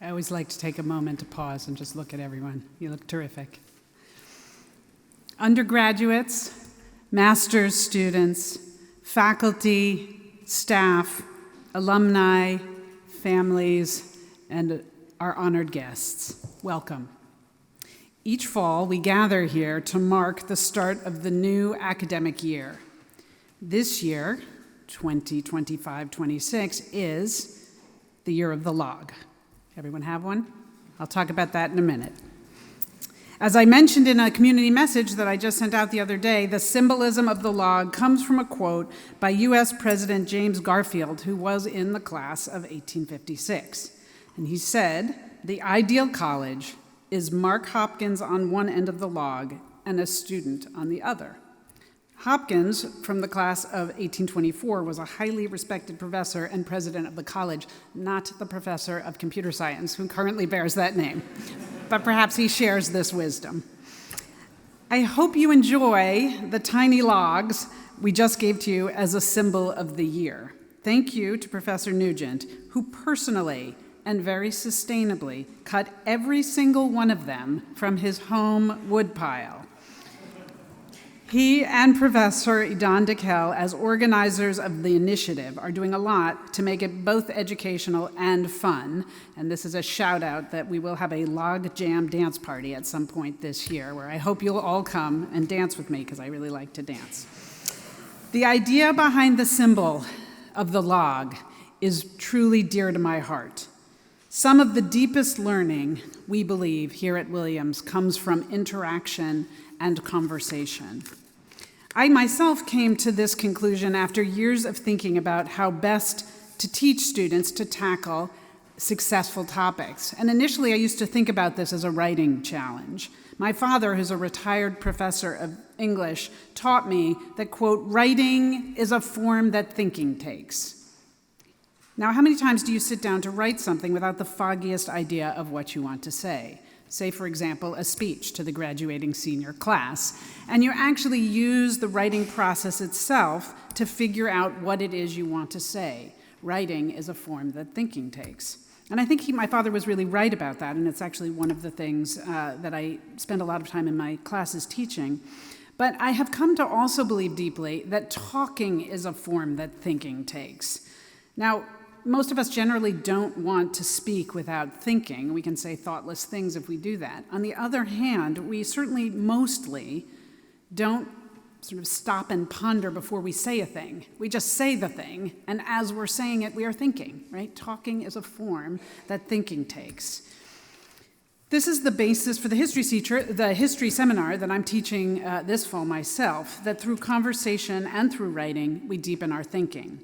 I always like to take a moment to pause and just look at everyone. You look terrific. Undergraduates, master's students, faculty, staff, alumni, families, and our honored guests, welcome. Each fall, we gather here to mark the start of the new academic year. This year, 2025-26, is the year of the log. Everyone have one? I'll talk about that in a minute. As I mentioned in a community message that I just sent out the other day, the symbolism of the log comes from a quote by U.S. President James Garfield, who was in the class of 1856. And he said, "The ideal college is Mark Hopkins on one end of the log and a student on the other." Hopkins, from the class of 1824, was a highly respected professor and president of the college, not the professor of computer science, who currently bears that name. But perhaps he shares this wisdom. I hope you enjoy the tiny logs we just gave to you as a symbol of the year. Thank you to Professor Nugent, who personally and very sustainably cut every single one of them from his home woodpile. He and Professor Idan Dekel, as organizers of the initiative, are doing a lot to make it both educational and fun. And this is a shout out that we will have a log jam dance party at some point this year, where I hope you'll all come and dance with me, because I really like to dance. The idea behind the symbol of the log is truly dear to my heart. Some of the deepest learning, we believe, here at Williams comes from interaction and conversation. I myself came to this conclusion after years of thinking about how best to teach students to tackle successful topics. And initially, I used to think about this as a writing challenge. My father, who's a retired professor of English, taught me that, quote, "writing is a form that thinking takes." Now, how many times do you sit down to write something without the foggiest idea of what you want to say? Say, for example, a speech to the graduating senior class, and you actually use the writing process itself to figure out what it is you want to say. Writing is a form that thinking takes. And I think my father was really right about that, and it's actually one of the things that I spend a lot of time in my classes teaching. But I have come to also believe deeply that talking is a form that thinking takes. Now, most of us generally don't want to speak without thinking. We can say thoughtless things if we do that. On the other hand, we certainly mostly don't sort of stop and ponder before we say a thing. We just say the thing, and as we're saying it, we are thinking, right? Talking is a form that thinking takes. This is the basis for the history seminar that I'm teaching this fall myself, that through conversation and through writing, we deepen our thinking.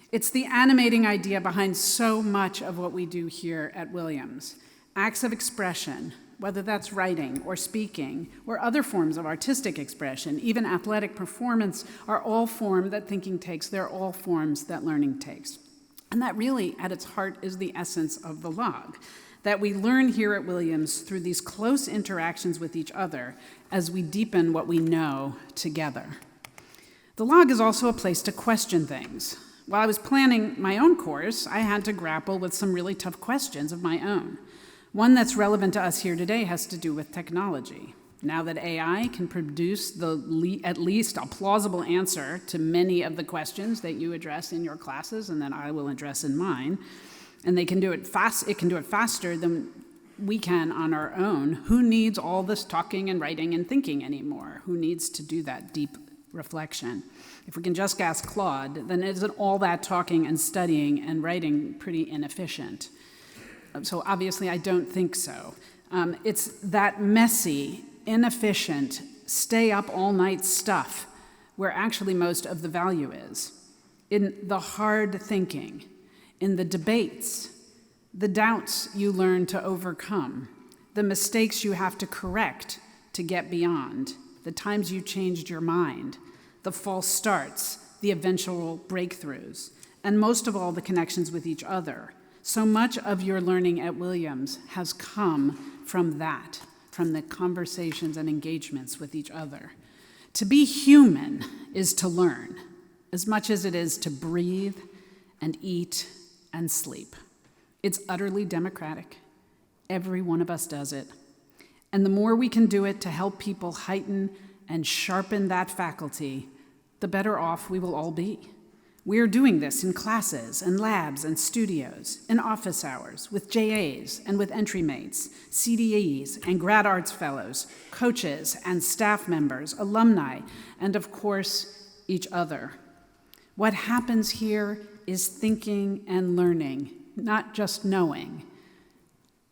It's the animating idea behind so much of what we do here at Williams. Acts of expression, whether that's writing or speaking or other forms of artistic expression, even athletic performance, are all forms that thinking takes. They're all forms that learning takes. And that really, at its heart, is the essence of the log, that we learn here at Williams through these close interactions with each other as we deepen what we know together. The log is also a place to question things. While I was planning my own course, I had to grapple with some really tough questions of my own. One that's relevant to us here today has to do with technology. Now that AI can produce at least a plausible answer to many of the questions that you address in your classes and that I will address in mine, and it can do it faster than we can on our own, who needs all this talking and writing and thinking anymore? Who needs to do that deep reflection? If we can just ask Claude, then isn't all that talking and studying and writing pretty inefficient? So obviously I don't think so. It's that messy, inefficient, stay up all night stuff where actually most of the value is. In the hard thinking, in the debates, the doubts you learn to overcome, the mistakes you have to correct to get beyond, the times you changed your mind, the false starts, the eventual breakthroughs, and most of all, the connections with each other. So much of your learning at Williams has come from that, from the conversations and engagements with each other. To be human is to learn, as much as it is to breathe and eat and sleep. It's utterly democratic. Every one of us does it. And the more we can do it to help people heighten and sharpen that faculty, the better off we will all be. We are doing this in classes and labs and studios, in office hours, with JAs and with entry mates, CDEs and grad arts fellows, coaches and staff members, alumni, and of course, each other. What happens here is thinking and learning, not just knowing.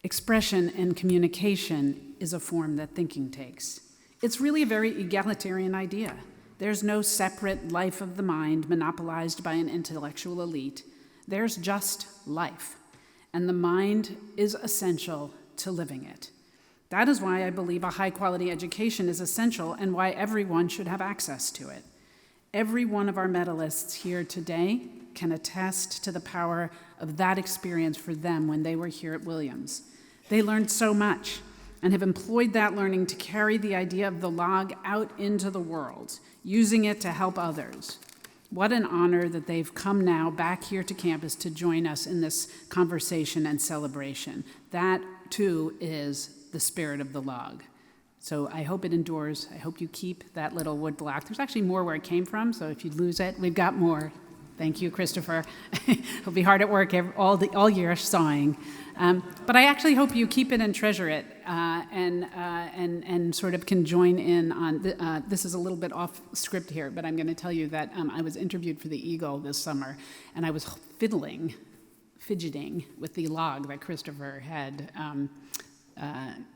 Expression and communication is a form that thinking takes. It's really a very egalitarian idea. There's no separate life of the mind monopolized by an intellectual elite. There's just life, and the mind is essential to living it. That is why I believe a high-quality education is essential and why everyone should have access to it. Every one of our medalists here today can attest to the power of that experience for them when they were here at Williams. They learned so much and have employed that learning to carry the idea of the log out into the world, using it to help others. What an honor that they've come now back here to campus to join us in this conversation and celebration. That, too, is the spirit of the log. So I hope it endures. I hope you keep that little wood block. There's actually more where it came from, so if you lose it, we've got more. Thank you, Christopher. He'll be hard at work all year sawing. But I actually hope you keep it and treasure it and sort of can join in on, this is a little bit off script here, but I'm going to tell you that I was interviewed for the Eagle this summer, and I was fidgeting with the log that Christopher had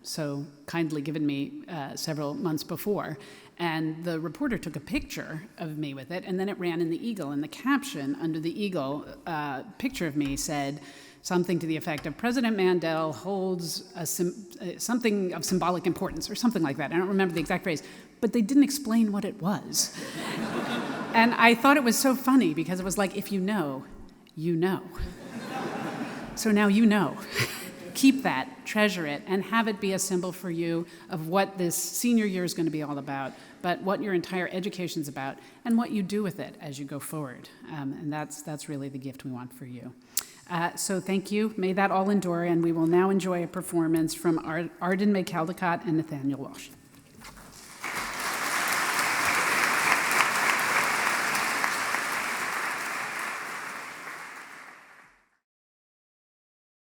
so kindly given me several months before. And the reporter took a picture of me with it, and then it ran in the Eagle. And the caption under the Eagle picture of me said something to the effect of President Mandel holds something of symbolic importance, or something like that. I don't remember the exact phrase, but they didn't explain what it was. And I thought it was so funny because it was like, if you know, you know. So now you know. Keep that, treasure it, and have it be a symbol for you of what this senior year is going to be all about, but what your entire education's about, and what you do with it as you go forward. And that's really the gift we want for you. So thank you. May that all endure, and we will now enjoy a performance from Arden May Caldecott and Nathaniel Walsh.